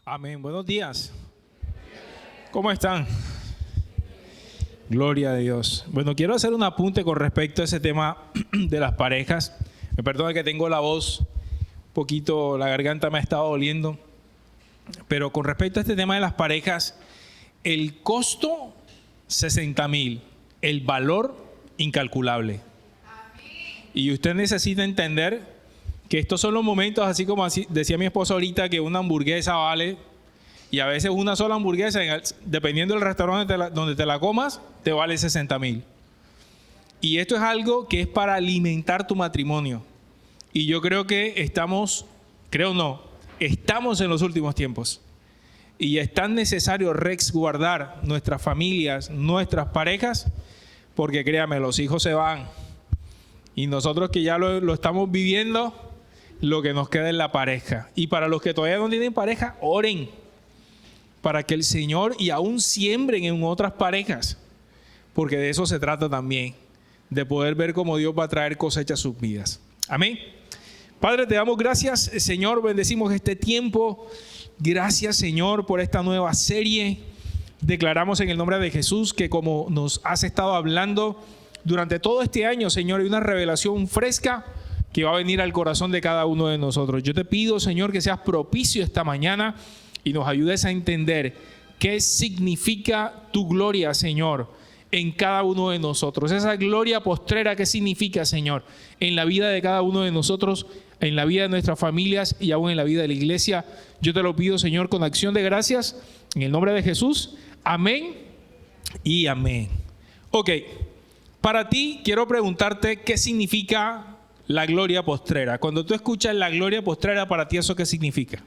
Amén. Buenos días. ¿Cómo están? Gloria a Dios. Bueno, quiero hacer un apunte con respecto a ese tema de las parejas. Me perdona que tengo la voz un poquito, la garganta me ha estado doliendo. Pero con respecto a este tema de las parejas, el costo, 60,000. El valor, incalculable. Y usted necesita entender que estos son los momentos, así como decía mi esposa ahorita, que una hamburguesa vale, y a veces una sola hamburguesa, dependiendo del restaurante donde te la comas, te vale 60,000. Y esto es algo que es para alimentar tu matrimonio. Y yo creo que estamos en los últimos tiempos. Y es tan necesario resguardar nuestras familias, nuestras parejas, porque créame, los hijos se van. Y nosotros que ya lo estamos viviendo, lo que nos queda es la pareja. Y para los que todavía no tienen pareja, oren para que el Señor y aún siembren en otras parejas, porque de eso se trata también, de poder ver cómo Dios va a traer cosecha a sus vidas. Amén. Padre, te damos gracias, Señor, bendecimos este tiempo. Gracias, Señor, por esta nueva serie. Declaramos en el nombre de Jesús que como nos has estado hablando durante todo este año, Señor, hay una revelación fresca que va a venir al corazón de cada uno de nosotros. Yo te pido, Señor, que seas propicio esta mañana y nos ayudes a entender qué significa tu gloria, Señor, en cada uno de nosotros. Esa gloria postrera, ¿qué significa, Señor? En la vida de cada uno de nosotros, en la vida de nuestras familias y aún en la vida de la iglesia. Yo te lo pido, Señor, con acción de gracias, en el nombre de Jesús. Amén y amén. Ok, para ti quiero preguntarte qué significa la gloria postrera. Cuando tú escuchas la gloria postrera, para ti, ¿eso qué significa?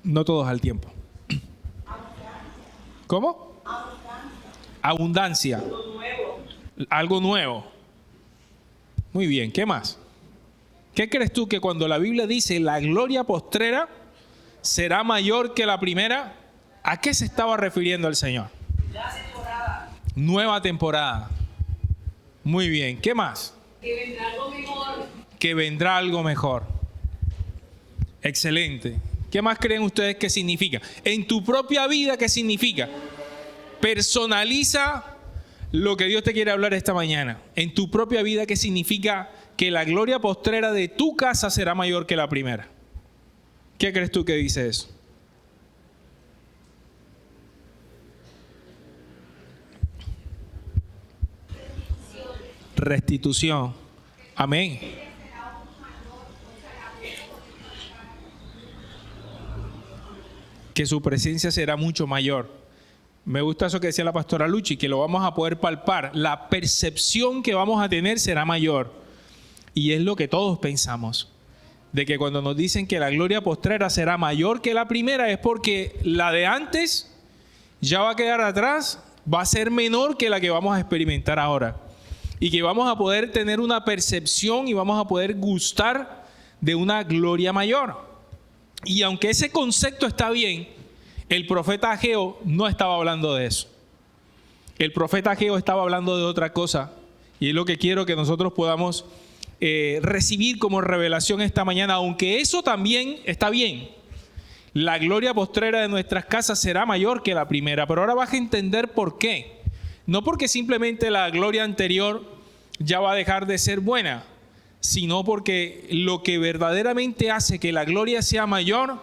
No todos al tiempo. ¿Cómo? Abundancia. Algo nuevo. Muy bien, ¿qué más? ¿Qué crees tú que cuando la Biblia dice la gloria postrera será mayor que la primera? ¿A qué se estaba refiriendo el Señor? Nueva temporada. Muy bien. ¿Qué más? Que vendrá algo mejor. Que vendrá algo mejor. Excelente. ¿Qué más creen ustedes que significa? En tu propia vida, ¿qué significa? Personaliza lo que Dios te quiere hablar esta mañana. En tu propia vida, ¿qué significa que la gloria postrera de tu casa será mayor que la primera? ¿Qué crees tú que dice eso? Restitución. Amén. Que su presencia será mucho mayor. Me gusta eso que decía la pastora Luchi, que lo vamos a poder palpar. La percepción que vamos a tener será mayor. Y es lo que todos pensamos. De que cuando nos dicen que la gloria postrera será mayor que la primera, es porque la de antes ya va a quedar atrás, va a ser menor que la que vamos a experimentar ahora. Y que vamos a poder tener una percepción y vamos a poder gustar de una gloria mayor. Y aunque ese concepto está bien, el profeta Ageo no estaba hablando de eso. El profeta Ageo estaba hablando de otra cosa. Y es lo que quiero que nosotros podamos recibir como revelación esta mañana. Aunque eso también está bien. La gloria postrera de nuestras casas será mayor que la primera. Pero ahora vas a entender por qué. No porque simplemente la gloria anterior ya va a dejar de ser buena, sino porque lo que verdaderamente hace que la gloria sea mayor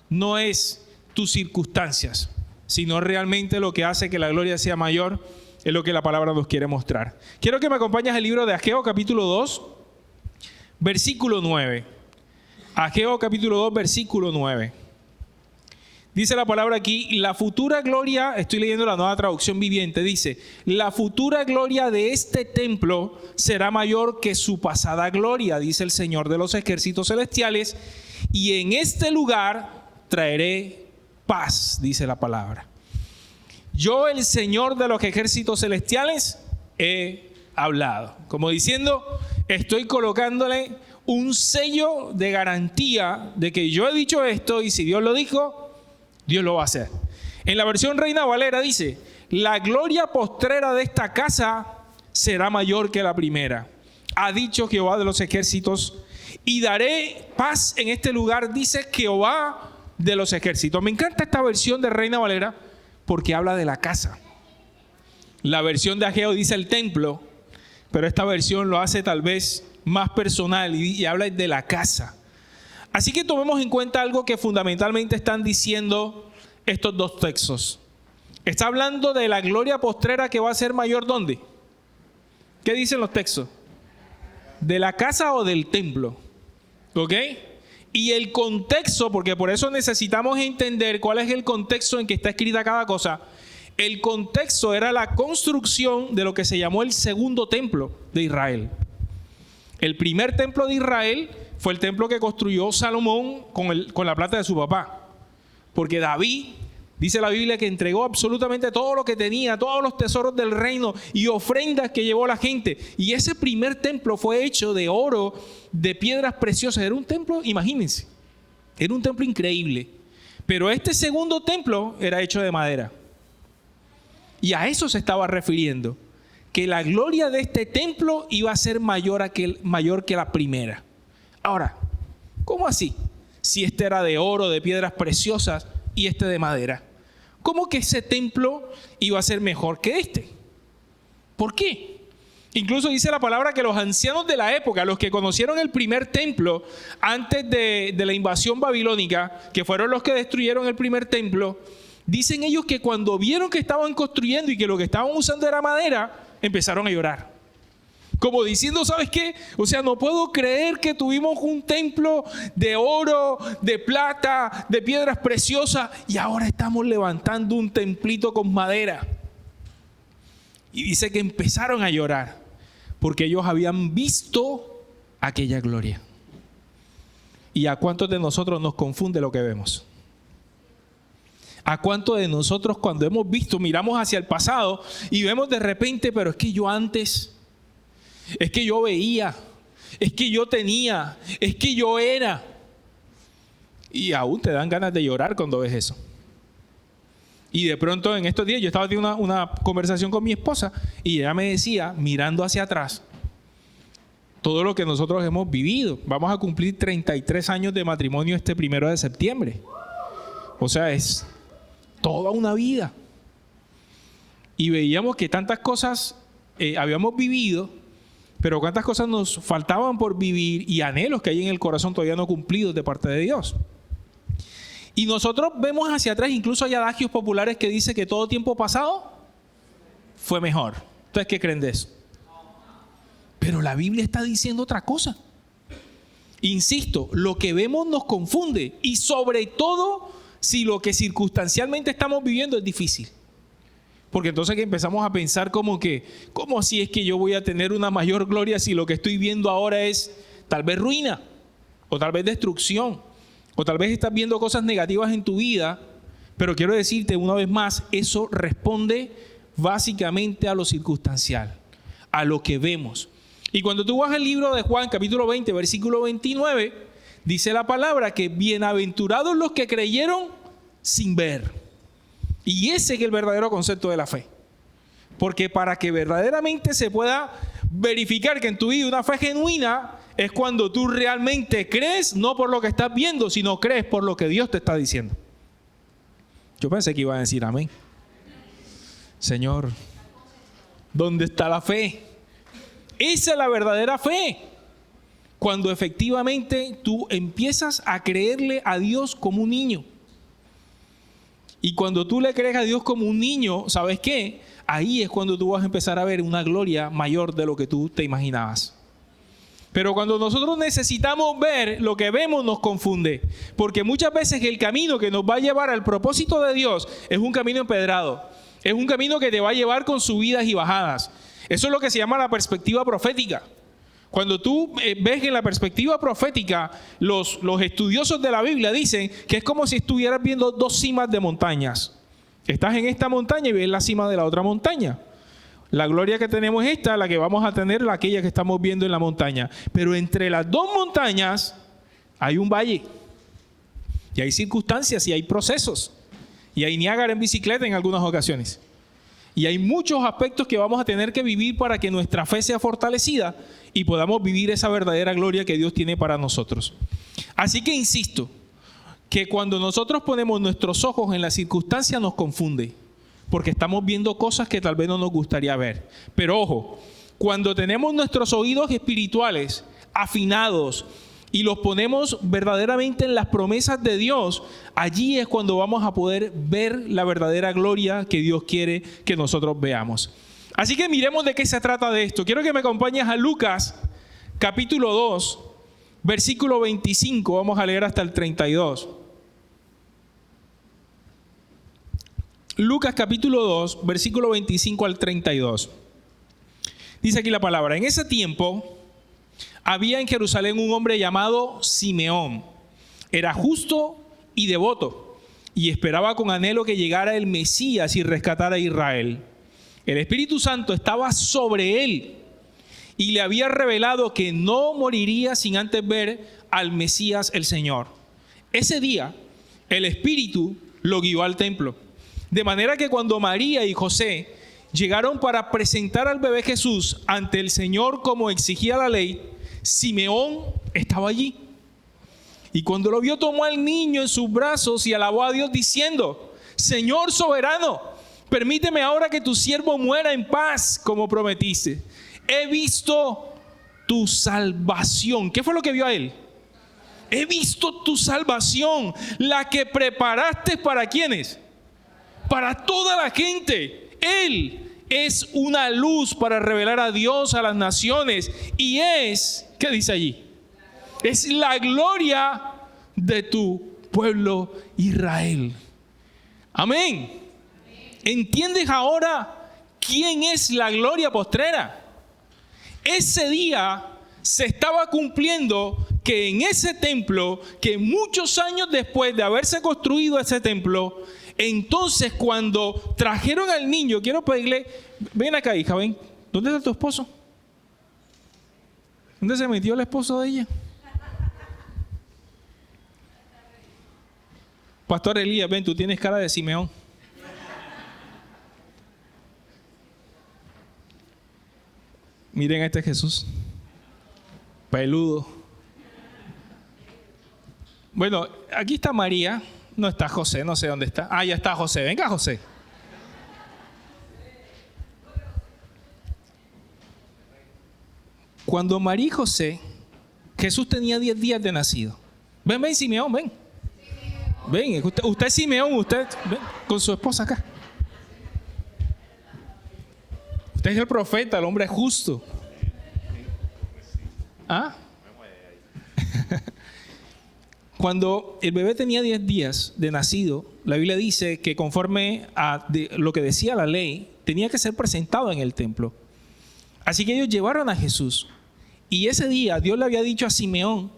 no es tus circunstancias, sino realmente lo que hace que la gloria sea mayor es lo que la palabra nos quiere mostrar. Quiero que me acompañes al libro de Ageo capítulo 2, versículo 9. Ageo capítulo 2, versículo 9. Dice la palabra aquí, la futura gloria, estoy leyendo la Nueva Traducción Viviente, dice, la futura gloria de este templo será mayor que su pasada gloria, dice el Señor de los ejércitos celestiales, y en este lugar traeré paz, dice la palabra. Yo, el Señor de los ejércitos celestiales, he hablado. Como diciendo, estoy colocándole un sello de garantía de que yo he dicho esto y si Dios lo dijo, Dios lo va a hacer. En la versión Reina Valera dice, la gloria postrera de esta casa será mayor que la primera. Ha dicho Jehová de los ejércitos, y daré paz en este lugar, dice Jehová de los ejércitos. Me encanta esta versión de Reina Valera porque habla de la casa. La versión de Ageo dice el templo, pero esta versión lo hace tal vez más personal y habla de la casa. Así que tomemos en cuenta algo que fundamentalmente están diciendo estos dos textos. Está hablando de la gloria postrera que va a ser mayor, ¿dónde? ¿Qué dicen los textos? ¿De la casa o del templo? ¿Ok? Y el contexto, porque por eso necesitamos entender cuál es el contexto en que está escrita cada cosa. El contexto era la construcción de lo que se llamó el segundo templo de Israel. El primer templo de Israel fue el templo que construyó Salomón con la plata de su papá. Porque David, dice la Biblia, que entregó absolutamente todo lo que tenía, todos los tesoros del reino y ofrendas que llevó la gente. Y ese primer templo fue hecho de oro, de piedras preciosas. Era un templo, imagínense, era un templo increíble. Pero este segundo templo era hecho de madera. Y a eso se estaba refiriendo, que la gloria de este templo iba a ser mayor que la primera. Ahora, ¿cómo así? Si este era de oro, de piedras preciosas y este de madera. ¿Cómo que ese templo iba a ser mejor que este? ¿Por qué? Incluso dice la palabra que los ancianos de la época, los que conocieron el primer templo antes de la invasión babilónica, que fueron los que destruyeron el primer templo, dicen ellos que cuando vieron que estaban construyendo y que lo que estaban usando era madera, empezaron a llorar. Como diciendo, ¿sabes qué? O sea, no puedo creer que tuvimos un templo de oro, de plata, de piedras preciosas y ahora estamos levantando un templito con madera. Y dice que empezaron a llorar porque ellos habían visto aquella gloria. ¿Y a cuántos de nosotros nos confunde lo que vemos? ¿A cuántos de nosotros cuando hemos visto, miramos hacia el pasado y vemos de repente, pero es que yo antes, es que yo veía, es que yo tenía, es que yo era? Y aún te dan ganas de llorar cuando ves eso. Y de pronto en estos días yo estaba teniendo una conversación con mi esposa y ella me decía, mirando hacia atrás, todo lo que nosotros hemos vivido. Vamos a cumplir 33 años de matrimonio este 1 de septiembre. O sea, es toda una vida. Y veíamos que tantas cosas habíamos vivido, pero cuántas cosas nos faltaban por vivir y anhelos que hay en el corazón todavía no cumplidos de parte de Dios. Y nosotros vemos hacia atrás, incluso hay adagios populares que dicen que todo tiempo pasado fue mejor. ¿Ustedes qué creen de eso? Pero la Biblia está diciendo otra cosa. Insisto, lo que vemos nos confunde y sobre todo si lo que circunstancialmente estamos viviendo es difícil. Porque entonces que empezamos a pensar ¿cómo si es que yo voy a tener una mayor gloria si lo que estoy viendo ahora es tal vez ruina o tal vez destrucción o tal vez estás viendo cosas negativas en tu vida? Pero quiero decirte una vez más, eso responde básicamente a lo circunstancial, a lo que vemos. Y cuando tú vas al libro de Juan, capítulo 20, versículo 29, dice la palabra que bienaventurados los que creyeron sin ver. Y ese es el verdadero concepto de la fe. Porque para que verdaderamente se pueda verificar que en tu vida una fe genuina es cuando tú realmente crees, no por lo que estás viendo, sino crees por lo que Dios te está diciendo. Yo pensé que iba a decir amén. Señor, ¿dónde está la fe? Esa es la verdadera fe. Cuando efectivamente tú empiezas a creerle a Dios como un niño. Y cuando tú le crees a Dios como un niño, ¿sabes qué? Ahí es cuando tú vas a empezar a ver una gloria mayor de lo que tú te imaginabas. Pero cuando nosotros necesitamos ver, lo que vemos nos confunde. Porque muchas veces el camino que nos va a llevar al propósito de Dios es un camino empedrado. Es un camino que te va a llevar con subidas y bajadas. Eso es lo que se llama la perspectiva profética. Cuando tú ves en la perspectiva profética, los estudiosos de la Biblia dicen que es como si estuvieras viendo dos cimas de montañas. Estás en esta montaña y ves la cima de la otra montaña. La gloria que tenemos es esta, la que vamos a tener, aquella que estamos viendo en la montaña. Pero entre las dos montañas hay un valle. Y hay circunstancias y hay procesos. Y hay Niágara en bicicleta en algunas ocasiones. Y hay muchos aspectos que vamos a tener que vivir para que nuestra fe sea fortalecida y podamos vivir esa verdadera gloria que Dios tiene para nosotros. Así que insisto, que cuando nosotros ponemos nuestros ojos en la circunstancia nos confunde, porque estamos viendo cosas que tal vez no nos gustaría ver. Pero ojo, cuando tenemos nuestros oídos espirituales afinados y los ponemos verdaderamente en las promesas de Dios, allí es cuando vamos a poder ver la verdadera gloria que Dios quiere que nosotros veamos. Así que miremos de qué se trata de esto. Quiero que me acompañes a Lucas, capítulo 2, versículo 25. Vamos a leer hasta el 32. Lucas, capítulo 2, versículo 25 al 32. Dice aquí la palabra: en ese tiempo había en Jerusalén un hombre llamado Simeón. Era justo y devoto y esperaba con anhelo que llegara el Mesías y rescatara a Israel. El Espíritu Santo estaba sobre él y le había revelado que no moriría sin antes ver al Mesías, el Señor. Ese día el Espíritu lo guió al templo, de manera que cuando María y José llegaron para presentar al bebé Jesús ante el Señor como exigía la ley, Simeón estaba allí. Y cuando lo vio, tomó al niño en sus brazos y alabó a Dios diciendo: Señor soberano, permíteme ahora que tu siervo muera en paz como prometiste. He visto tu salvación. ¿Qué fue lo que vio a él? He visto tu salvación, la que preparaste para ¿quiénes? Para toda la gente. Él es una luz para revelar a Dios a las naciones y es, ¿qué dice allí? Es la gloria de tu pueblo Israel. Amén. ¿Entiendes ahora quién es la gloria postrera? Ese día se estaba cumpliendo que en ese templo, que muchos años después de haberse construido ese templo, entonces cuando trajeron al niño, quiero pedirle, ven acá hija, ven, ¿dónde está tu esposo? ¿Dónde se metió el esposo de ella? Pastor Elías, ven, tú tienes cara de Simeón. Miren a este Jesús, peludo. Bueno, aquí está María, no está José, no sé dónde está. Ah, ya está José, venga José. Cuando María y José, Jesús tenía 10 días de nacido. Ven, ven Simeón, ven. Ven, usted es Simeón, usted ven, con su esposa acá. Usted es el profeta, el hombre justo. ¿Ah? Cuando el bebé tenía 10 días de nacido, la Biblia dice que conforme a lo que decía la ley, tenía que ser presentado en el templo. Así que ellos llevaron a Jesús. Y ese día Dios le había dicho a Simeón,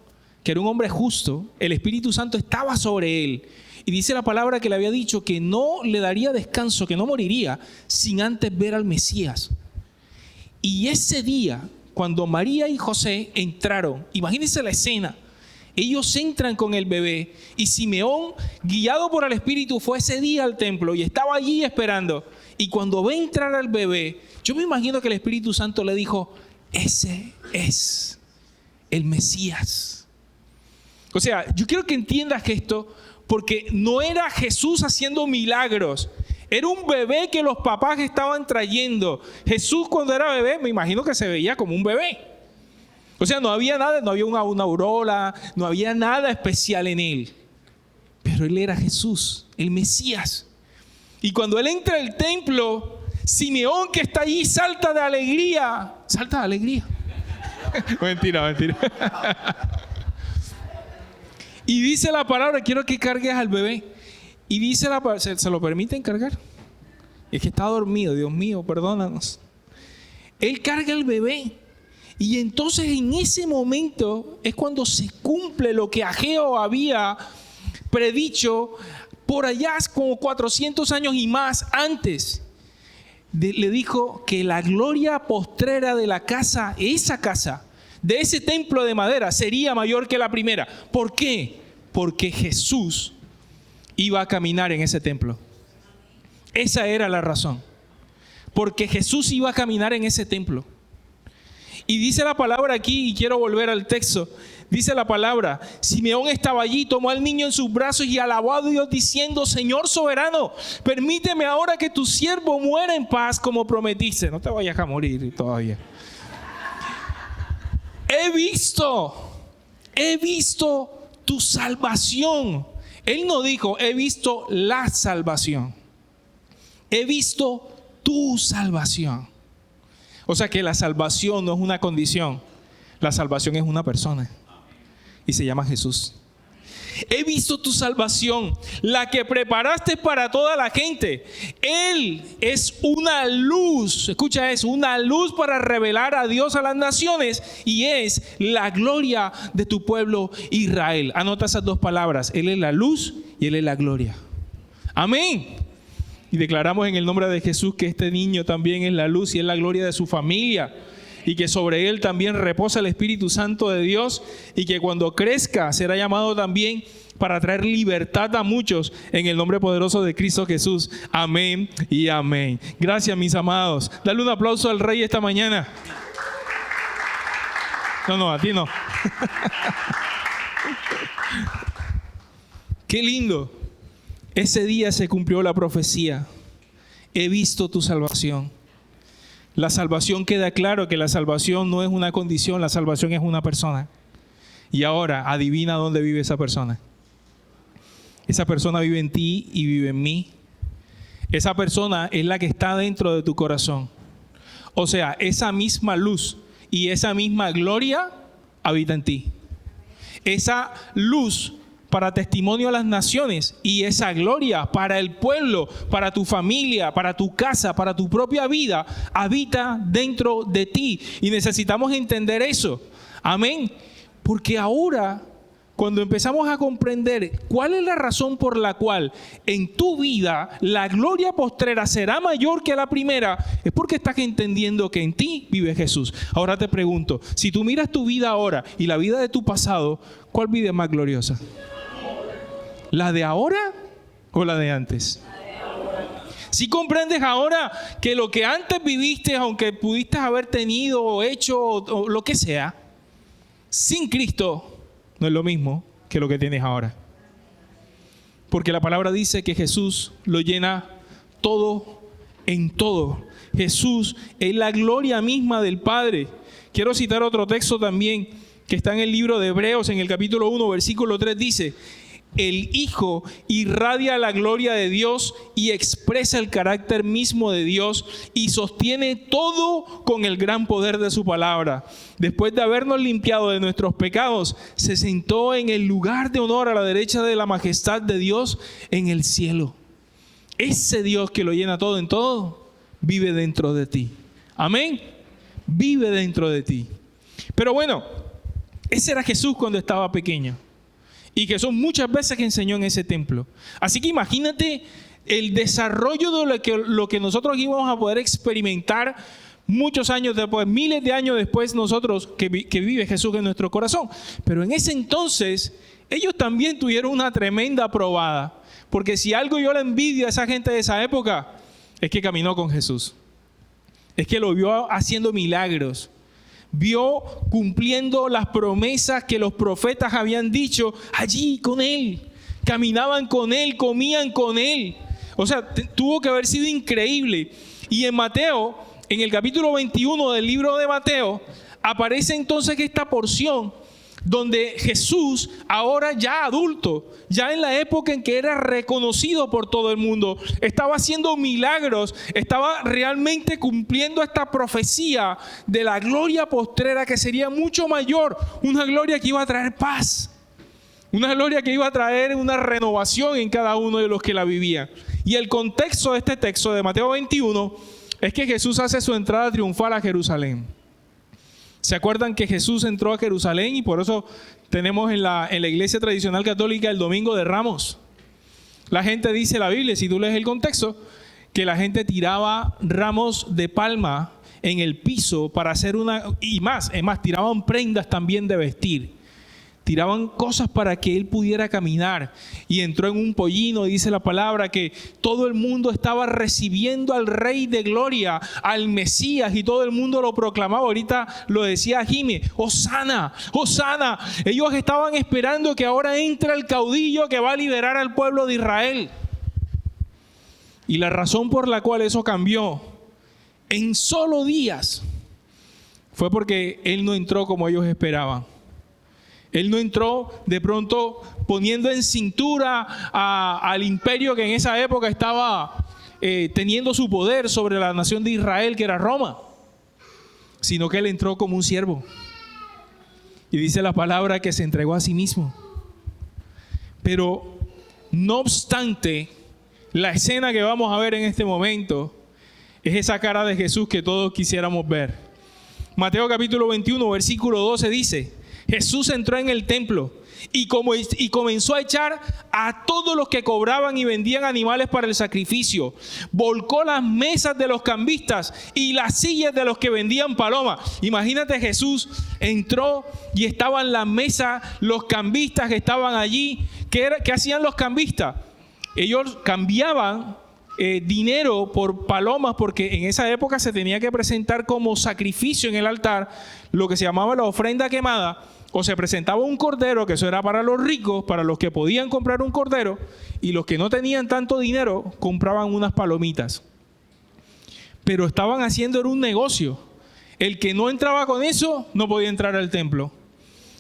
que era un hombre justo, el Espíritu Santo estaba sobre él. Y dice la palabra que le había dicho que no le daría descanso, que no moriría sin antes ver al Mesías. Y ese día, cuando María y José entraron, imagínense la escena, ellos entran con el bebé y Simeón, guiado por el Espíritu, fue ese día al templo y estaba allí esperando. Y cuando ve entrar al bebé, yo me imagino que el Espíritu Santo le dijo: ese es el Mesías. O sea, yo quiero que entiendas esto, porque no era Jesús haciendo milagros, era un bebé que los papás estaban trayendo. Jesús, cuando era bebé, me imagino que se veía como un bebé. O sea, no había nada, no había una aureola, no había nada especial en él. Pero él era Jesús, el Mesías. Y cuando él entra al templo, Simeón, que está allí, salta de alegría. Salta de alegría. Mentira, mentira. Y dice la palabra: quiero que cargues al bebé. Y dice la palabra: ¿se lo permiten cargar? Es que está dormido, Dios mío, perdónanos. Él carga al bebé. Y entonces en ese momento es cuando se cumple lo que Ageo había predicho por allá como 400 años y más antes. Le dijo que la gloria postrera de la casa, esa casa, de ese templo de madera, sería mayor que la primera. ¿Por qué? Porque Jesús iba a caminar en ese templo. Esa era la razón. porque Jesús iba a caminar en ese templo. Y dice la palabra aquí, y quiero volver al texto, dice la palabra, Simeón estaba allí, tomó al niño en sus brazos y alabó a Dios diciendo: Señor soberano, permíteme ahora que tu siervo muera en paz como prometiste. No te vayas a morir todavía. He visto tu salvación. Él no dijo, he visto la salvación. He visto tu salvación. O sea que la salvación no es una condición. La salvación es una persona. Y se llama Jesús. He visto tu salvación, la que preparaste para toda la gente. Él es una luz. Escucha eso, una luz para revelar a Dios a las naciones. Y es la gloria de tu pueblo Israel. Anota esas dos palabras. Él es la luz y Él es la gloria. Amén. Y declaramos en el nombre de Jesús que este niño también es la luz y es la gloria de su familia. Y que sobre él también reposa el Espíritu Santo de Dios. Y que cuando crezca será llamado también para traer libertad a muchos en el nombre poderoso de Cristo Jesús. Amén y amén. Gracias, mis amados. Dale un aplauso al Rey esta mañana. No, a ti no. Qué lindo. Ese día se cumplió la profecía. He visto tu salvación. La salvación, queda claro que la salvación no es una condición, la salvación es una persona. Y ahora, adivina dónde vive esa persona. Esa persona vive en ti y vive en mí. Esa persona es la que está dentro de tu corazón. O sea, esa misma luz y esa misma gloria habita en ti. Esa luz para testimonio a las naciones y esa gloria para el pueblo, para tu familia, para tu casa, para tu propia vida, habita dentro de ti. Y necesitamos entender eso. Amén. Porque ahora, cuando empezamos a comprender cuál es la razón por la cual en tu vida la gloria postrera será mayor que la primera, es porque estás entendiendo que en ti vive Jesús. Ahora te pregunto, si tú miras tu vida ahora y la vida de tu pasado, ¿cuál vida es más gloriosa? ¿La de ahora o la de antes? Si comprendes ahora que lo que antes viviste, aunque pudiste haber tenido o hecho o lo que sea, sin Cristo no es lo mismo que lo que tienes ahora. Porque la palabra dice que Jesús lo llena todo en todo. Jesús es la gloria misma del Padre. Quiero citar otro texto también que está en el libro de Hebreos, en el capítulo 1, versículo 3, dice: el Hijo irradia la gloria de Dios y expresa el carácter mismo de Dios y sostiene todo con el gran poder de su palabra. Después de habernos limpiado de nuestros pecados, se sentó en el lugar de honor a la derecha de la majestad de Dios en el cielo. Ese Dios que lo llena todo en todo, vive dentro de ti. Amén. Vive dentro de ti. Pero bueno, ese era Jesús cuando estaba pequeño. Y Jesús muchas veces que enseñó en ese templo. Así que imagínate el desarrollo de lo que nosotros íbamos a poder experimentar muchos años después, miles de años después nosotros, que vive Jesús en nuestro corazón. Pero en ese entonces, ellos también tuvieron una tremenda probada. Porque si algo yo le envidio a esa gente de esa época, es que caminó con Jesús. Es que lo vio haciendo milagros. Vio cumpliendo las promesas que los profetas habían dicho allí con Él. Caminaban con Él, comían con Él. O sea, tuvo que haber sido increíble. Y en Mateo, en el capítulo 21 del libro de Mateo, aparece entonces esta porción donde Jesús, ahora ya adulto, ya en la época en que era reconocido por todo el mundo, estaba haciendo milagros, estaba realmente cumpliendo esta profecía de la gloria postrera que sería mucho mayor, una gloria que iba a traer paz, una gloria que iba a traer una renovación en cada uno de los que la vivían. Y el contexto de este texto de Mateo 21 es que Jesús hace su entrada triunfal a Jerusalén. ¿Se acuerdan que Jesús entró a Jerusalén? Y por eso tenemos en la iglesia tradicional católica el Domingo de Ramos. La gente dice la Biblia, si tú lees el contexto, que la gente tiraba ramos de palma en el piso para hacer una... Y más, tiraban prendas también de vestir. tiraban cosas para que él pudiera caminar. Y entró en un pollino, dice la palabra, que todo el mundo estaba recibiendo al Rey de Gloria, al Mesías, y todo el mundo lo proclamaba. Ahorita lo decía Jimmy, Hosana, Hosana. Ellos estaban esperando que ahora entre el caudillo que va a liberar al pueblo de Israel. Y la razón por la cual eso cambió en solo días fue porque él no entró como ellos esperaban. Él no entró de pronto poniendo en cintura al imperio que en esa época estaba teniendo su poder sobre la nación de Israel, que era Roma, sino que él entró como un siervo. Y dice la palabra que se entregó a sí mismo. Pero no obstante, la escena que vamos a ver en este momento es esa cara de Jesús que todos quisiéramos ver. Mateo capítulo 21, versículo 12 dice: Jesús entró en el templo y comenzó a echar a todos los que cobraban y vendían animales para el sacrificio. Volcó las mesas de los cambistas y las sillas de los que vendían palomas. Imagínate, Jesús entró y estaban las mesas, los cambistas que estaban allí. ¿Qué hacían los cambistas? Ellos cambiaban dinero por palomas, porque en esa época se tenía que presentar como sacrificio en el altar lo que se llamaba la ofrenda quemada. O se presentaba un cordero, que eso era para los ricos, para los que podían comprar un cordero, y los que no tenían tanto dinero compraban unas palomitas. Pero estaban haciendo era un negocio. El que no entraba con eso no podía entrar al templo.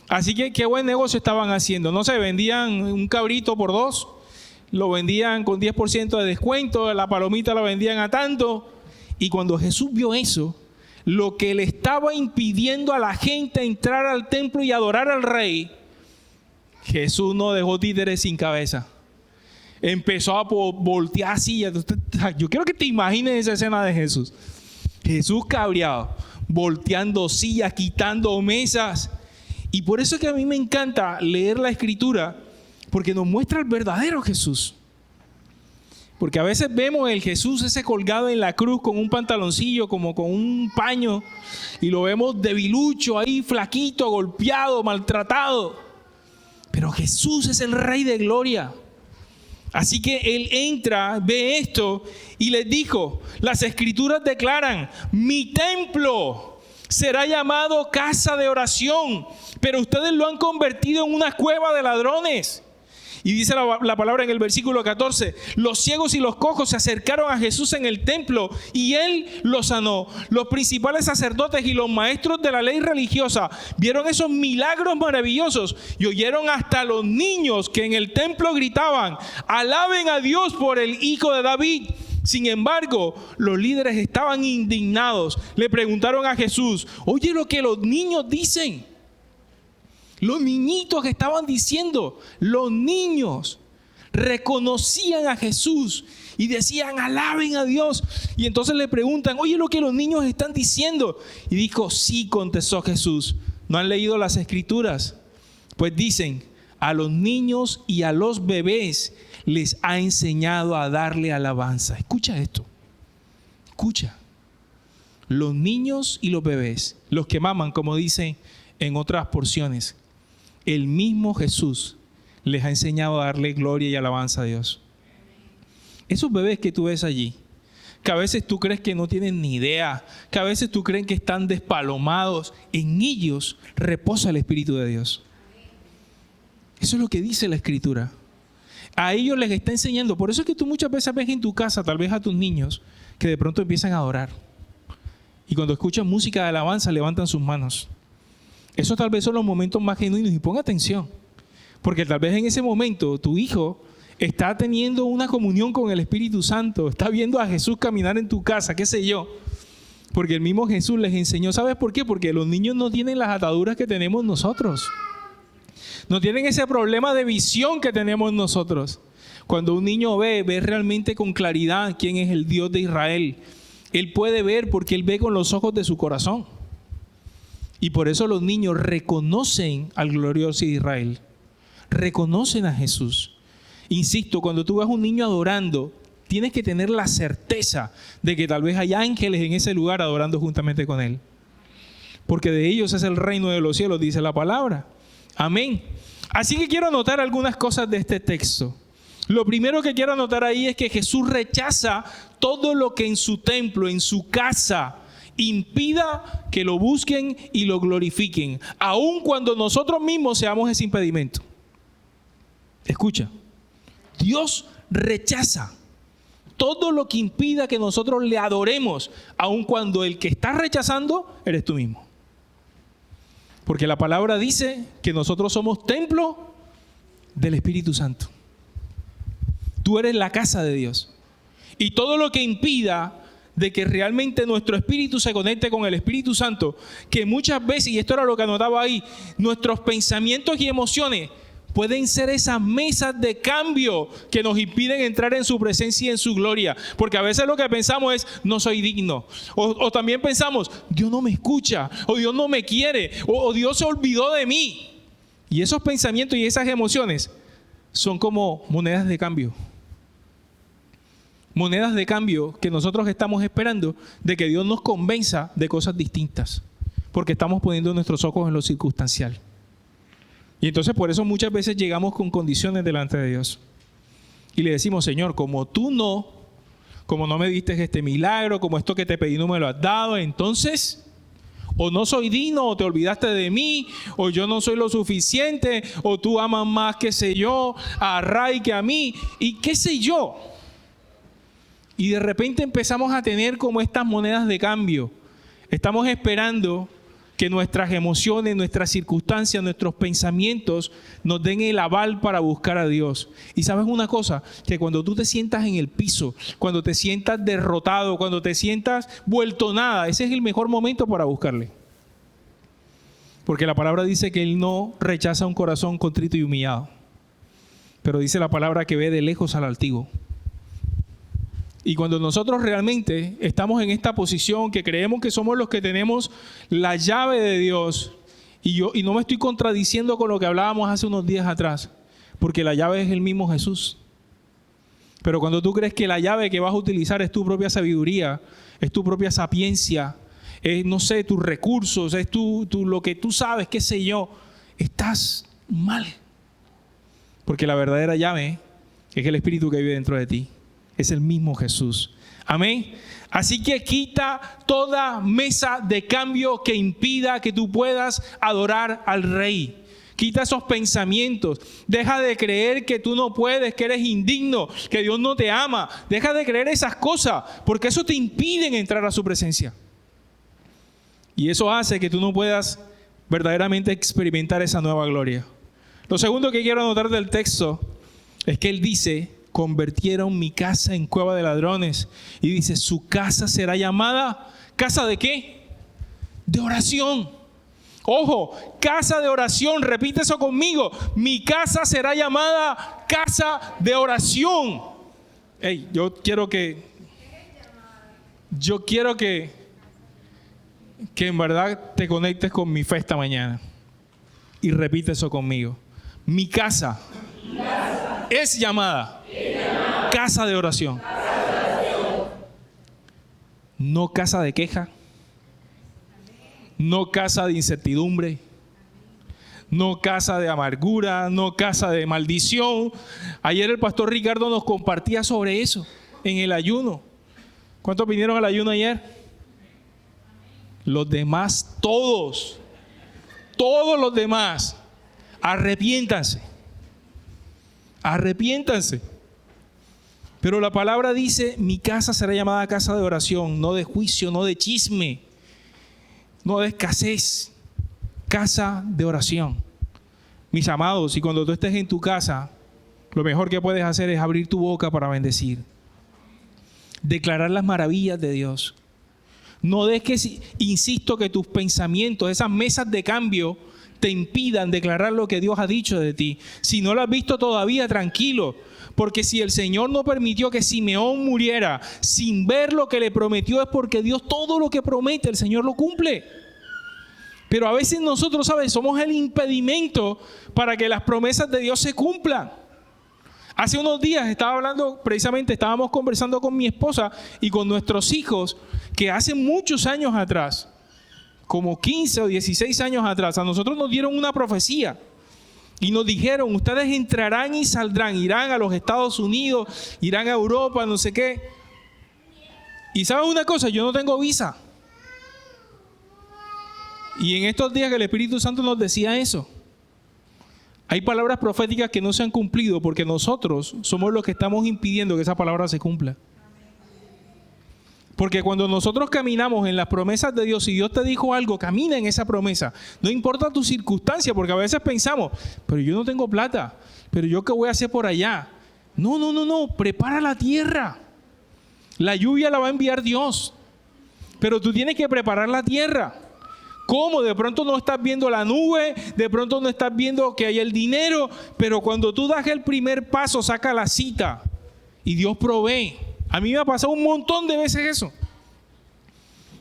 Así que qué buen negocio estaban haciendo. No sé, vendían un cabrito por 2, lo vendían con 10% de descuento, la palomita la vendían a tanto. Y cuando Jesús vio eso, lo que le estaba impidiendo a la gente entrar al templo y adorar al Rey, Jesús no dejó títeres sin cabeza. Empezó a voltear sillas. Yo quiero que te imagines esa escena de Jesús. Jesús cabreado, volteando sillas, quitando mesas. Y por eso es que a mí me encanta leer la Escritura, porque nos muestra el verdadero Jesús. Porque a veces vemos el Jesús ese colgado en la cruz con un pantaloncillo, como con un paño, y lo vemos debilucho ahí, flaquito, golpeado, maltratado. Pero Jesús es el Rey de Gloria. Así que Él entra, ve esto y les dijo: las Escrituras declaran, mi templo será llamado casa de oración, pero ustedes lo han convertido en una cueva de ladrones. Y dice la palabra en el versículo 14: los ciegos y los cojos se acercaron a Jesús en el templo y Él los sanó. Los principales sacerdotes y los maestros de la ley religiosa vieron esos milagros maravillosos y oyeron hasta los niños que en el templo gritaban: alaben a Dios por el Hijo de David. Sin embargo, los líderes estaban indignados. Le preguntaron a Jesús: oye lo que los niños dicen. Los niñitos que estaban diciendo, los niños reconocían a Jesús y decían: alaben a Dios. Y entonces le preguntan: oye lo que los niños están diciendo. Y dijo: sí, contestó Jesús, ¿no han leído las Escrituras? Pues dicen: a los niños y a los bebés les ha enseñado a darle alabanza. Escucha esto, escucha. Los niños y los bebés, los que maman, como dicen en otras porciones, el mismo Jesús les ha enseñado a darle gloria y alabanza a Dios. Esos bebés que tú ves allí, que a veces tú crees que no tienen ni idea, que a veces tú crees que están despalomados, en ellos reposa el Espíritu de Dios. Eso es lo que dice la Escritura. A ellos les está enseñando. Por eso es que tú muchas veces ves en tu casa, tal vez a tus niños, que de pronto empiezan a adorar. Y cuando escuchan música de alabanza, levantan sus manos. Esos tal vez son los momentos más genuinos. Y pon atención, porque tal vez en ese momento tu hijo está teniendo una comunión con el Espíritu Santo, está viendo a Jesús caminar en tu casa, qué sé yo, porque el mismo Jesús les enseñó. ¿Sabes por qué? Porque los niños no tienen las ataduras que tenemos nosotros, no tienen ese problema de visión que tenemos nosotros. Cuando un niño ve realmente con claridad quién es el Dios de Israel. Él puede ver porque él ve con los ojos de su corazón. Y por eso los niños reconocen al glorioso de Israel. Reconocen a Jesús. Insisto, cuando tú ves a un niño adorando, tienes que tener la certeza de que tal vez hay ángeles en ese lugar adorando juntamente con él. Porque de ellos es el reino de los cielos, dice la palabra. Amén. Así que quiero anotar algunas cosas de este texto. Lo primero que quiero anotar ahí es que Jesús rechaza todo lo que en su templo, en su casa, impida que lo busquen y lo glorifiquen, aun cuando nosotros mismos seamos ese impedimento. Escucha, Dios rechaza todo lo que impida que nosotros le adoremos, aun cuando el que está rechazando eres tú mismo. Porque la palabra dice que nosotros somos templo del Espíritu Santo. Tú eres la casa de Dios. Y todo lo que impida de que realmente nuestro espíritu se conecte con el Espíritu Santo, que muchas veces, y esto era lo que anotaba ahí, nuestros pensamientos y emociones pueden ser esas mesas de cambio que nos impiden entrar en su presencia y en su gloria. Porque a veces lo que pensamos es, no soy digno. O también pensamos, Dios no me escucha, o Dios no me quiere, o Dios se olvidó de mí. Y esos pensamientos y esas emociones son como monedas de cambio. Monedas de cambio que nosotros estamos esperando de que Dios nos convenza de cosas distintas. Porque estamos poniendo nuestros ojos en lo circunstancial. Y entonces por eso muchas veces llegamos con condiciones delante de Dios. Y le decimos, Señor, como no me diste este milagro, como esto que te pedí no me lo has dado, entonces o no soy digno, o te olvidaste de mí, o yo no soy lo suficiente, o tú amas más, qué sé yo, a Ray que a mí, y qué sé yo. Y de repente empezamos a tener como estas monedas de cambio. Estamos esperando que nuestras emociones, nuestras circunstancias, nuestros pensamientos nos den el aval para buscar a Dios. Y sabes una cosa, que cuando tú te sientas en el piso, cuando te sientas derrotado, cuando te sientas vuelto nada, ese es el mejor momento para buscarle. Porque la palabra dice que Él no rechaza un corazón contrito y humillado. Pero dice la palabra que ve de lejos al altivo. Y cuando nosotros realmente estamos en esta posición que creemos que somos los que tenemos la llave de Dios, y no me estoy contradiciendo con lo que hablábamos hace unos días atrás, porque la llave es el mismo Jesús. Pero cuando tú crees que la llave que vas a utilizar es tu propia sabiduría, es tu propia sapiencia, es, no sé, tus recursos, es lo que tú sabes, qué sé yo, estás mal. Porque la verdadera llave es el Espíritu que vive dentro de ti. Es el mismo Jesús. Amén. Así que quita toda mesa de cambio que impida que tú puedas adorar al Rey. Quita esos pensamientos. Deja de creer que tú no puedes, que eres indigno, que Dios no te ama. Deja de creer esas cosas, porque eso te impide entrar a su presencia. Y eso hace que tú no puedas verdaderamente experimentar esa nueva gloria. Lo segundo que quiero anotar del texto es que Él dice: convirtieron mi casa en cueva de ladrones. Y dice, su casa será llamada, ¿casa de qué? De oración. Ojo, casa de oración, repite eso conmigo. Mi casa será llamada casa de oración. Hey, yo quiero que en verdad te conectes con mi fe esta mañana. Y repite eso conmigo. Mi casa es llamada casa de oración. No casa de queja. No casa de incertidumbre. No casa de amargura. No casa de maldición. Ayer el pastor Ricardo nos compartía sobre eso en el ayuno. ¿Cuántos vinieron al ayuno ayer? Los demás, todos los demás, arrepiéntanse. Pero la palabra dice, mi casa será llamada casa de oración, no de juicio, no de chisme, no de escasez, casa de oración. Mis amados, y cuando tú estés en tu casa, lo mejor que puedes hacer es abrir tu boca para bendecir. Declarar las maravillas de Dios. No dejes, insisto, que tus pensamientos, esas mesas de cambio, te impidan declarar lo que Dios ha dicho de ti. Si no lo has visto todavía, tranquilo. Porque si el Señor no permitió que Simeón muriera sin ver lo que le prometió, es porque Dios todo lo que promete, el Señor lo cumple. Pero a veces nosotros, ¿sabes?, somos el impedimento para que las promesas de Dios se cumplan. Hace unos días estábamos conversando con mi esposa y con nuestros hijos, que hace muchos años atrás, como 15 o 16 años atrás, a nosotros nos dieron una profecía. Y nos dijeron, ustedes entrarán y saldrán, irán a los Estados Unidos, irán a Europa, no sé qué. Y ¿saben una cosa? Yo no tengo visa. Y en estos días que el Espíritu Santo nos decía eso, hay palabras proféticas que no se han cumplido porque nosotros somos los que estamos impidiendo que esa palabra se cumpla. Porque cuando nosotros caminamos en las promesas de Dios, si Dios te dijo algo, camina en esa promesa. No importa tu circunstancia, porque a veces pensamos, pero yo no tengo plata, pero yo qué voy a hacer por allá. No, prepara la tierra. La lluvia la va a enviar Dios, pero tú tienes que preparar la tierra. ¿Cómo? De pronto no estás viendo la nube, de pronto no estás viendo que hay el dinero, pero cuando tú das el primer paso, saca la cita y Dios provee. A mí me ha pasado un montón de veces eso,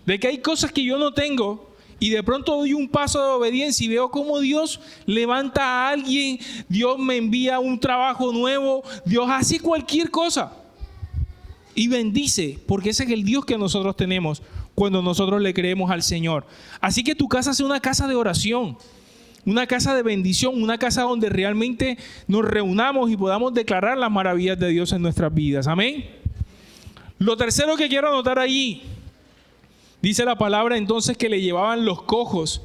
de que hay cosas que yo no tengo y de pronto doy un paso de obediencia y veo cómo Dios levanta a alguien, Dios me envía un trabajo nuevo, Dios hace cualquier cosa y bendice, porque ese es el Dios que nosotros tenemos cuando nosotros le creemos al Señor. Así que tu casa sea una casa de oración, una casa de bendición, una casa donde realmente nos reunamos y podamos declarar las maravillas de Dios en nuestras vidas. Amén. Lo tercero que quiero anotar allí, dice la palabra entonces que le llevaban los cojos,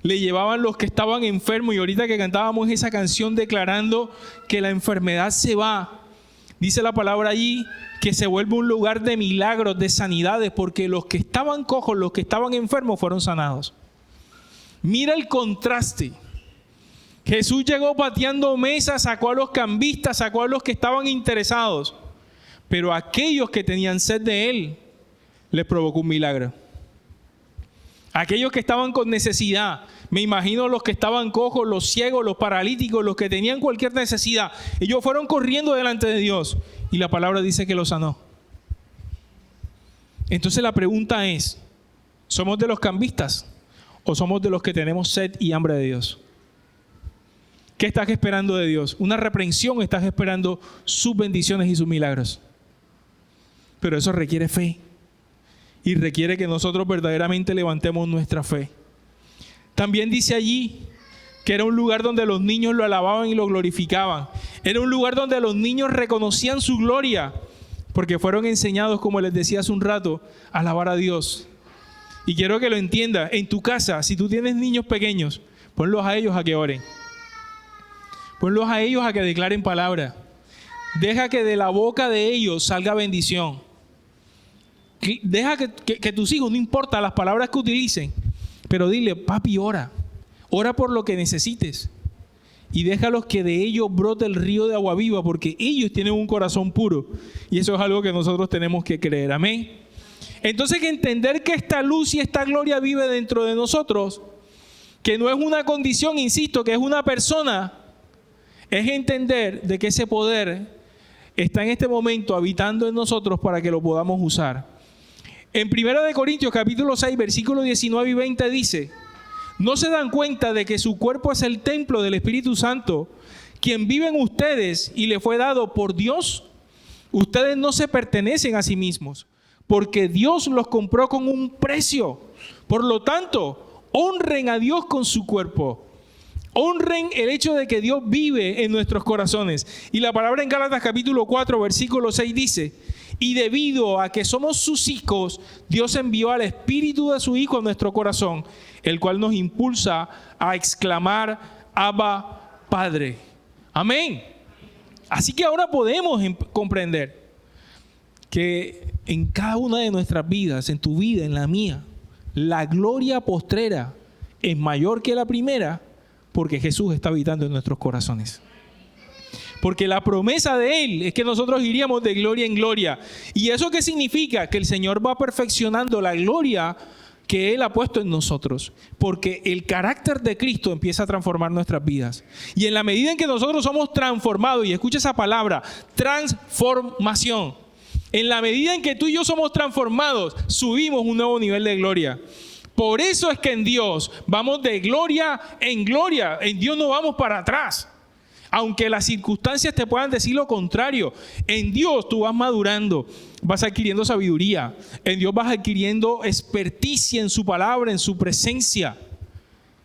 le llevaban los que estaban enfermos, y ahorita que cantábamos esa canción declarando que la enfermedad se va, dice la palabra allí que se vuelve un lugar de milagros, de sanidades, porque los que estaban cojos, los que estaban enfermos fueron sanados. Mira el contraste. Jesús llegó pateando mesas, sacó a los cambistas, sacó a los que estaban interesados, pero a aquellos que tenían sed de Él, les provocó un milagro. Aquellos que estaban con necesidad, me imagino los que estaban cojos, los ciegos, los paralíticos, los que tenían cualquier necesidad, ellos fueron corriendo delante de Dios y la palabra dice que los sanó. Entonces la pregunta es, ¿somos de los cambistas o somos de los que tenemos sed y hambre de Dios? ¿Qué estás esperando de Dios? ¿Una reprensión o estás esperando sus bendiciones y sus milagros? Pero eso requiere fe y requiere que nosotros verdaderamente levantemos nuestra fe. También dice allí que era un lugar donde los niños lo alababan y lo glorificaban. Era un lugar donde los niños reconocían su gloria porque fueron enseñados, como les decía hace un rato, a alabar a Dios. Y quiero que lo entiendas, en tu casa, si tú tienes niños pequeños, ponlos a ellos a que oren. Ponlos a ellos a que declaren palabra. Deja que de la boca de ellos salga bendición. Deja que tus hijos, no importa las palabras que utilicen, pero dile, papi, ora por lo que necesites y déjalos que de ellos brote el río de agua viva, porque ellos tienen un corazón puro y eso es algo que nosotros tenemos que creer. Amén. Entonces hay que entender que esta luz y esta gloria vive dentro de nosotros, que no es una condición, insisto, que es una persona. Es entender de que ese poder está en este momento habitando en nosotros para que lo podamos usar. En 1 Corintios capítulo 6, versículos 19 y 20 dice, ¿no se dan cuenta de que su cuerpo es el templo del Espíritu Santo, quien vive en ustedes y le fue dado por Dios? Ustedes no se pertenecen a sí mismos, porque Dios los compró con un precio. Por lo tanto, honren a Dios con su cuerpo. Honren el hecho de que Dios vive en nuestros corazones. Y la palabra en Gálatas capítulo 4, versículo 6 dice, y debido a que somos sus hijos, Dios envió al Espíritu de su Hijo a nuestro corazón, el cual nos impulsa a exclamar, Abba, Padre. Amén. Así que ahora podemos comprender que en cada una de nuestras vidas, en tu vida, en la mía, la gloria postrera es mayor que la primera, porque Jesús está habitando en nuestros corazones. Porque la promesa de Él es que nosotros iríamos de gloria en gloria. ¿Y eso qué significa? Que el Señor va perfeccionando la gloria que Él ha puesto en nosotros. Porque el carácter de Cristo empieza a transformar nuestras vidas. Y en la medida en que nosotros somos transformados, y escucha esa palabra, transformación. En la medida en que tú y yo somos transformados, subimos un nuevo nivel de gloria. Por eso es que en Dios vamos de gloria en gloria. En Dios no vamos para atrás. Aunque las circunstancias te puedan decir lo contrario, en Dios tú vas madurando, vas adquiriendo sabiduría, en Dios vas adquiriendo experticia en su palabra, en su presencia,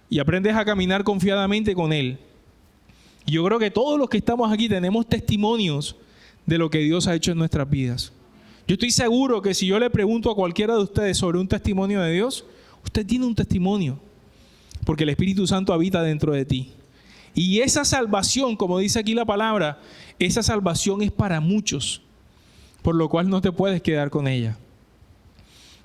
y aprendes a caminar confiadamente con Él. Y yo creo que todos los que estamos aquí tenemos testimonios de lo que Dios ha hecho en nuestras vidas. Yo estoy seguro que si yo le pregunto a cualquiera de ustedes sobre un testimonio de Dios, usted tiene un testimonio, porque el Espíritu Santo habita dentro de ti. Y esa salvación, como dice aquí la palabra, esa salvación es para muchos, por lo cual no te puedes quedar con ella.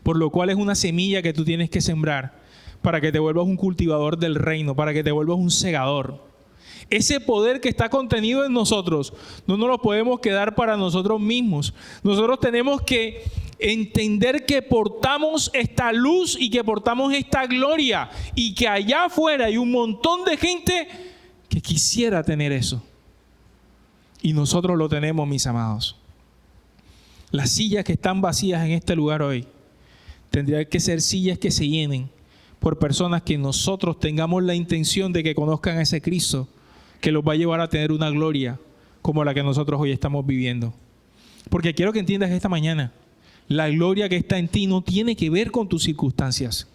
Por lo cual es una semilla que tú tienes que sembrar para que te vuelvas un cultivador del reino, para que te vuelvas un segador. Ese poder que está contenido en nosotros, no nos lo podemos quedar para nosotros mismos. Nosotros tenemos que entender que portamos esta luz y que portamos esta gloria, y que allá afuera hay un montón de gente que quisiera tener eso. Y nosotros lo tenemos, mis amados. Las sillas que están vacías en este lugar hoy tendrían que ser sillas que se llenen por personas que nosotros tengamos la intención de que conozcan a ese Cristo, que los va a llevar a tener una gloria como la que nosotros hoy estamos viviendo. Porque quiero que entiendas esta mañana, la gloria que está en ti no tiene que ver con tus circunstancias.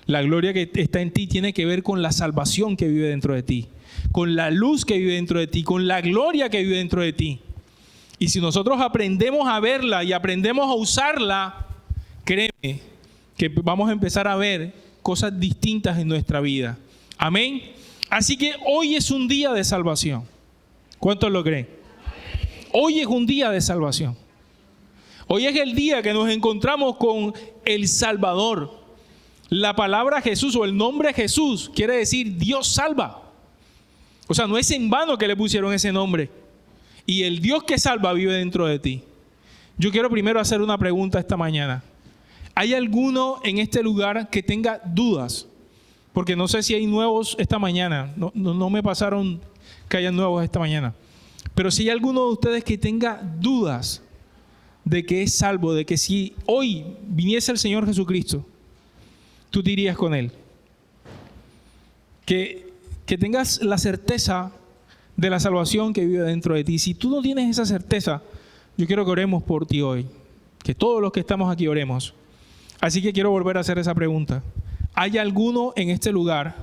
La gloria que está en ti tiene que ver con la salvación que vive dentro de ti, con la luz que vive dentro de ti, con la gloria que vive dentro de ti. Y si nosotros aprendemos a verla y aprendemos a usarla, créeme que vamos a empezar a ver cosas distintas en nuestra vida. Amén. Así que hoy es un día de salvación. ¿Cuántos lo creen? Hoy es un día de salvación. Hoy es el día que nos encontramos con el Salvador. La palabra Jesús o el nombre Jesús quiere decir Dios salva. O sea, no es en vano que le pusieron ese nombre. Y el Dios que salva vive dentro de ti. Yo quiero primero hacer una pregunta esta mañana. ¿Hay alguno en este lugar que tenga dudas? Porque no sé si hay nuevos esta mañana. No me pasaron que hayan nuevos esta mañana. Pero si hay alguno de ustedes que tenga dudas de que es salvo, de que si hoy viniese el Señor Jesucristo, tú te irías con Él. Que tengas la certeza de la salvación que vive dentro de ti. Si tú no tienes esa certeza, yo quiero que oremos por ti hoy. Que todos los que estamos aquí oremos. Así que quiero volver a hacer esa pregunta. ¿Hay alguno en este lugar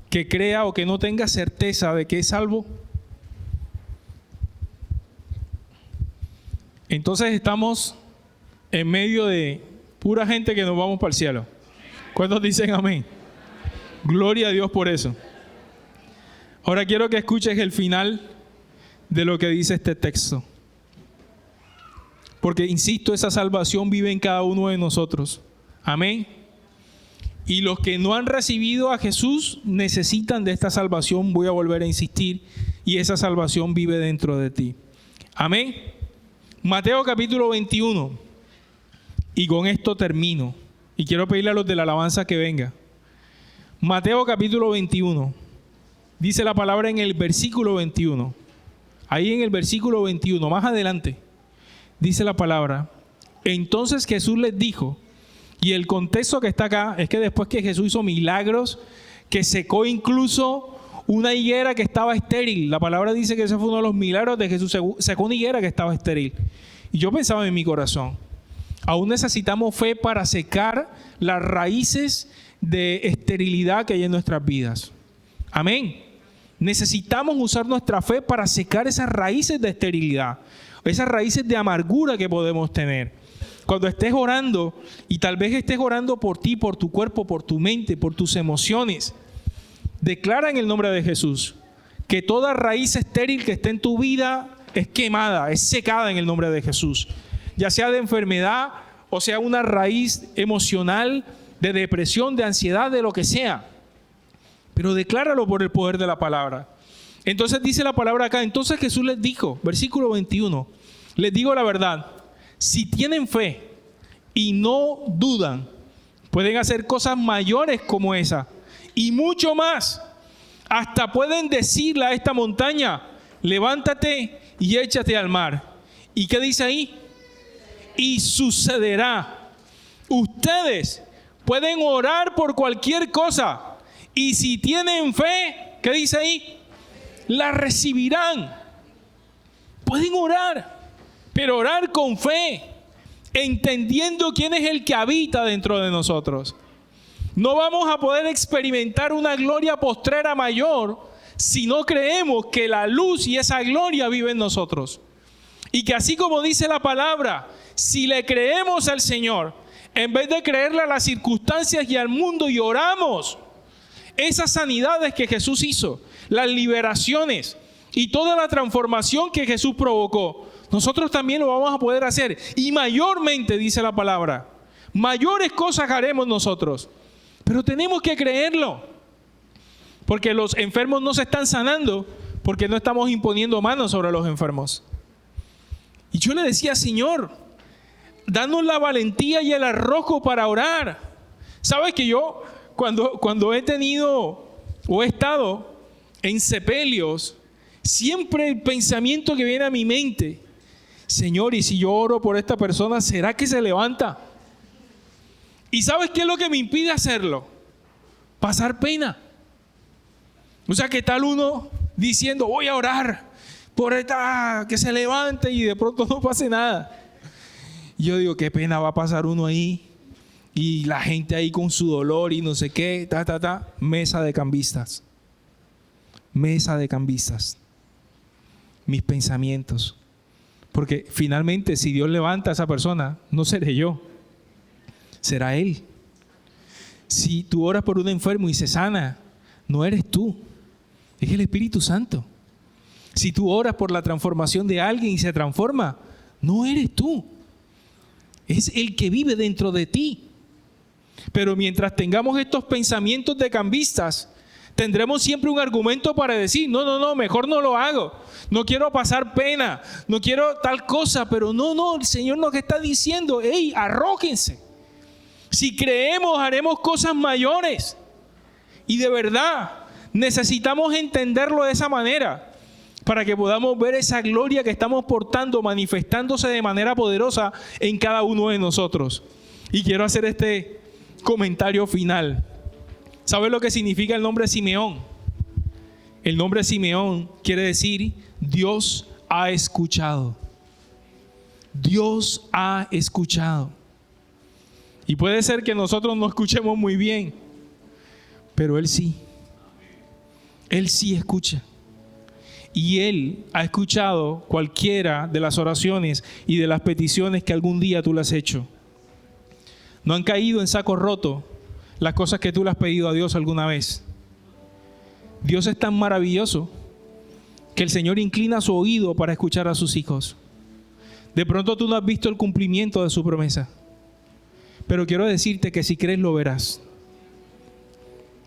que crea o que no tenga certeza de que es salvo? Entonces estamos en medio de pura gente que nos vamos para el cielo. ¿Cuántos dicen amén? Gloria a Dios por eso. Ahora quiero que escuches el final de lo que dice este texto. Porque, insisto, esa salvación vive en cada uno de nosotros. Amén. Y los que no han recibido a Jesús necesitan de esta salvación, voy a volver a insistir, y esa salvación vive dentro de ti. Amén. Mateo capítulo 21. Y con esto termino. Y quiero pedirle a los de la alabanza que venga. Mateo capítulo 21. Dice la palabra en el versículo 21. Ahí en el versículo 21, más adelante, dice la palabra. Entonces Jesús les dijo, y el contexto que está acá es que después que Jesús hizo milagros, que secó incluso una higuera que estaba estéril. La palabra dice que ese fue uno de los milagros de Jesús, secó una higuera que estaba estéril. Y yo pensaba en mi corazón, aún necesitamos fe para secar las raíces de esterilidad que hay en nuestras vidas. Amén. Necesitamos usar nuestra fe para secar esas raíces de esterilidad, esas raíces de amargura que podemos tener. Cuando estés orando, y tal vez estés orando por ti, por tu cuerpo, por tu mente, por tus emociones, declara en el nombre de Jesús que toda raíz estéril que esté en tu vida es quemada, es secada en el nombre de Jesús. Ya sea de enfermedad o sea una raíz emocional, de depresión, de ansiedad, de lo que sea. Pero decláralo por el poder de la palabra. Entonces dice la palabra acá, entonces Jesús les dijo, versículo 21, les digo la verdad, si tienen fe y no dudan, pueden hacer cosas mayores como esa y mucho más. Hasta pueden decirle a esta montaña, levántate y échate al mar. ¿Y qué dice ahí? Y sucederá. Ustedes pueden orar por cualquier cosa y si tienen fe, ¿qué dice ahí? La recibirán. Pueden orar, pero orar con fe, entendiendo quién es el que habita dentro de nosotros. No vamos a poder experimentar una gloria postrera mayor si no creemos que la luz y esa gloria vive en nosotros. Y que así como dice la palabra, si le creemos al Señor, en vez de creerle a las circunstancias y al mundo y oramos, esas sanidades que Jesús hizo, las liberaciones y toda la transformación que Jesús provocó, nosotros también lo vamos a poder hacer. Y mayormente, dice la palabra, mayores cosas haremos nosotros. Pero tenemos que creerlo. Porque los enfermos no se están sanando porque no estamos imponiendo manos sobre los enfermos. Y yo le decía, Señor, danos la valentía y el arrojo para orar. ¿Sabes que yo cuando he tenido o he estado en sepelios, siempre el pensamiento que viene a mi mente, Señor, y si yo oro por esta persona, ¿será que se levanta? ¿Y sabes qué es lo que me impide hacerlo? Pasar pena. O sea, ¿qué tal uno diciendo, voy a orar por esta, que se levante, y de pronto no pase nada? Y yo digo, qué pena va a pasar uno ahí, y la gente ahí con su dolor y no sé qué, mesa de cambistas. Mesa de cambistas. Mis pensamientos. Porque finalmente, si Dios levanta a esa persona, no seré yo, será Él. Si tú oras por un enfermo y se sana, no eres tú, es el Espíritu Santo. Si tú oras por la transformación de alguien y se transforma, no eres tú, es el que vive dentro de ti. Pero mientras tengamos estos pensamientos de cambistas, tendremos siempre un argumento para decir, no, mejor no lo hago. No quiero pasar pena, no quiero tal cosa, pero no, el Señor nos está diciendo, hey, arrójense. Si creemos, haremos cosas mayores. Y de verdad, necesitamos entenderlo de esa manera, para que podamos ver esa gloria que estamos portando, manifestándose de manera poderosa en cada uno de nosotros. Y quiero hacer este comentario final. ¿Sabes lo que significa el nombre Simeón? El nombre Simeón quiere decir Dios ha escuchado. Dios ha escuchado. Y puede ser que nosotros no escuchemos muy bien, pero Él sí. Él sí escucha. Y Él ha escuchado cualquiera de las oraciones y de las peticiones que algún día tú le has hecho. No han caído en saco roto las cosas que tú le has pedido a Dios alguna vez. Dios es tan maravilloso que el Señor inclina su oído para escuchar a sus hijos. De pronto tú no has visto el cumplimiento de su promesa, pero quiero decirte que si crees lo verás.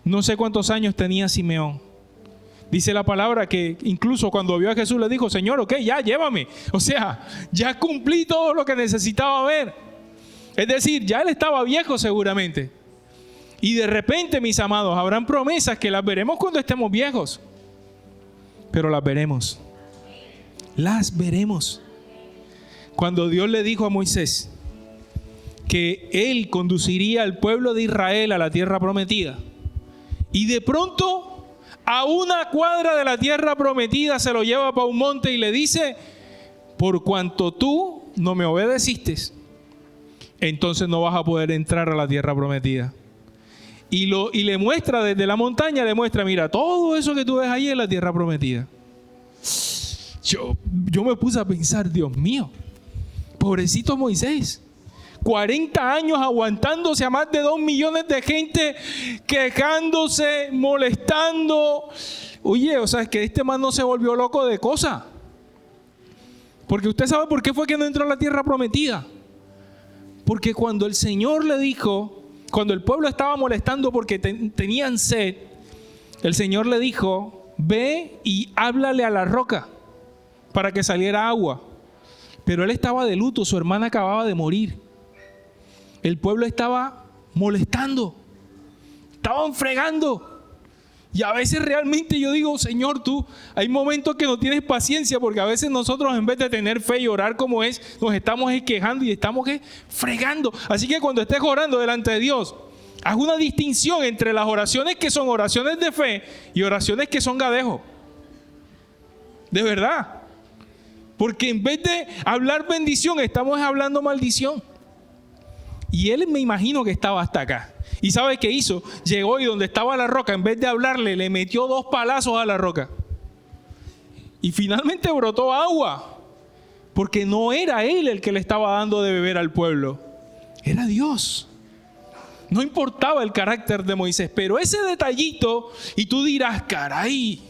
No sé cuántos años tenía Simeón. Dice la palabra que incluso cuando vio a Jesús le dijo, Señor, ok, ya llévame. O sea, ya cumplí todo lo que necesitaba ver. Es decir, ya él estaba viejo seguramente. Y de repente, mis amados, habrán promesas que las veremos cuando estemos viejos. Pero las veremos. Las veremos. Cuando Dios le dijo a Moisés que Él conduciría al pueblo de Israel a la tierra prometida. Y de pronto, a una cuadra de la tierra prometida, se lo lleva para un monte y le dice, por cuanto tú no me obedeciste, entonces no vas a poder entrar a la tierra prometida. Y le muestra desde la montaña, le muestra, mira, todo eso que tú ves ahí es la tierra prometida. Yo me puse a pensar, Dios mío, pobrecito Moisés, 40 años aguantándose a más de 2 millones de gente, quejándose, molestando. Oye, o sea, es que este man no se volvió loco de cosa. Porque usted sabe por qué fue que no entró a la tierra prometida. Porque cuando el Señor le dijo, cuando el pueblo estaba molestando porque tenían sed, el Señor le dijo, ve y háblale a la roca para que saliera agua. Pero él estaba de luto, su hermana acababa de morir. El pueblo estaba molestando, estaban fregando. Y a veces realmente yo digo, Señor, tú, hay momentos que no tienes paciencia, porque a veces nosotros en vez de tener fe y orar como es, nos estamos quejando y estamos fregando. Así que cuando estés orando delante de Dios, haz una distinción entre las oraciones que son oraciones de fe y oraciones que son gadejo. De verdad. Porque en vez de hablar bendición, estamos hablando maldición. Y él me imagino que estaba hasta acá. ¿Y sabe qué hizo? Llegó y donde estaba la roca, en vez de hablarle, le metió 2 palazos a la roca. Y finalmente brotó agua. Porque no era él el que le estaba dando de beber al pueblo. Era Dios. No importaba el carácter de Moisés, pero ese detallito, y tú dirás, caray,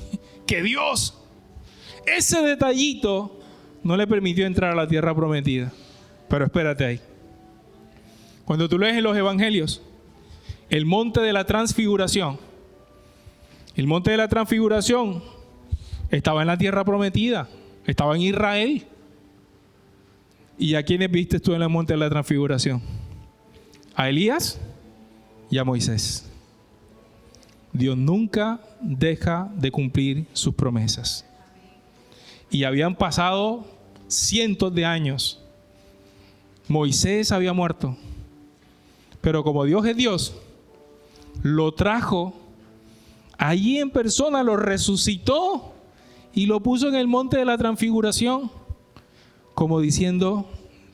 que Dios, ese detallito no le permitió entrar a la tierra prometida. Pero espérate ahí. Cuando tú lees en los evangelios, el monte de la transfiguración estaba en la tierra prometida, estaba en Israel. ¿Y a quiénes viste tú en el monte de la transfiguración? A Elías y a Moisés. Dios nunca deja de cumplir sus promesas. Y habían pasado cientos de años. Moisés había muerto. Pero como Dios es Dios, lo trajo allí en persona, lo resucitó y lo puso en el monte de la transfiguración, como diciendo,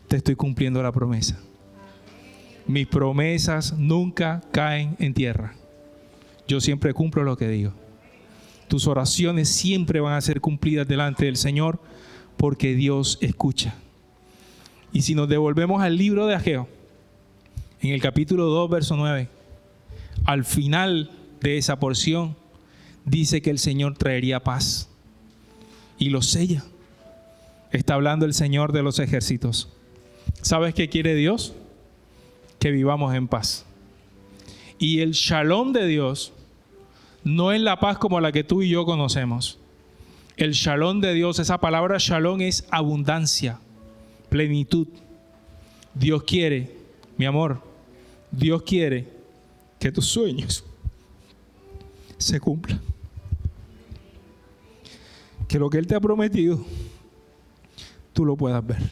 te estoy cumpliendo la promesa. Mis promesas nunca caen en tierra. Yo siempre cumplo lo que digo. Tus oraciones siempre van a ser cumplidas delante del Señor, porque Dios escucha. Y si nos devolvemos al libro de Ageo, en el capítulo 2, verso 9, al final de esa porción, dice que el Señor traería paz. Y lo sella. Está hablando el Señor de los ejércitos. ¿Sabes qué quiere Dios? Que vivamos en paz. Y el shalom de Dios no es la paz como la que tú y yo conocemos. El shalom de Dios, esa palabra shalom es abundancia, plenitud. Dios quiere, mi amor, Dios quiere que tus sueños se cumplan. Que lo que Él te ha prometido, tú lo puedas ver.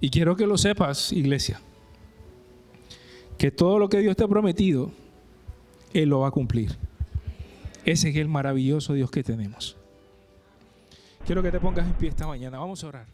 Y quiero que lo sepas, iglesia, que todo lo que Dios te ha prometido, Él lo va a cumplir. Ese es el maravilloso Dios que tenemos. Quiero que te pongas en pie esta mañana. Vamos a orar.